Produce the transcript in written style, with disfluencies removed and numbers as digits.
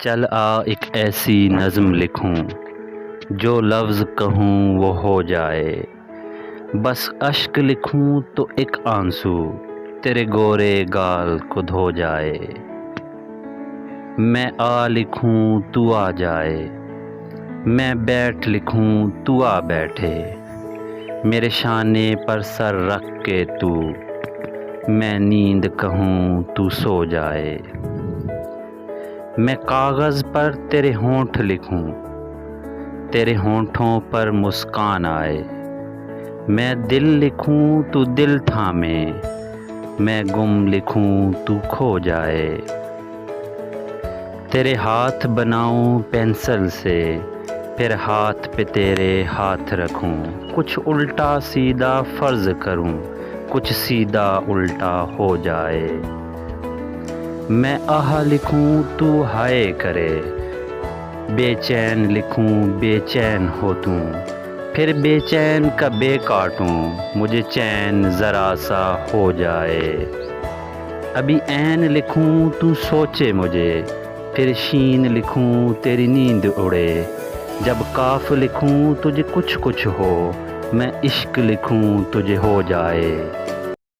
چل آ ایک ایسی نظم لکھوں، جو لفظ کہوں وہ ہو جائے، بس اشک لکھوں تو ایک آنسو تیرے گورے گال کو دھو جائے۔ میں آ لکھوں تو آ جائے، میں بیٹھ لکھوں تو آ بیٹھے، میرے شانے پر سر رکھ کے تو، میں نیند کہوں تو سو جائے۔ میں کاغذ پر تیرے ہونٹ لکھوں، تیرے ہونٹوں پر مسکان آئے، میں دل لکھوں تو دل تھامے، میں گم لکھوں تو کھو جائے۔ تیرے ہاتھ بناؤں پینسل سے، پھر ہاتھ پہ تیرے ہاتھ رکھوں، کچھ الٹا سیدھا فرض کروں، کچھ سیدھا الٹا ہو جائے۔ میں آہ لکھوں تو ہائے کرے، بے چین لکھوں بے چین ہو توں، پھر بے چین کا بے کاٹوں، مجھے چین ذرا سا ہو جائے۔ ابھی عین لکھوں تو سوچے مجھے، پھر شین لکھوں تیری نیند اڑے، جب کاف لکھوں تجھے کچھ کچھ ہو، میں عشق لکھوں تجھے ہو جائے۔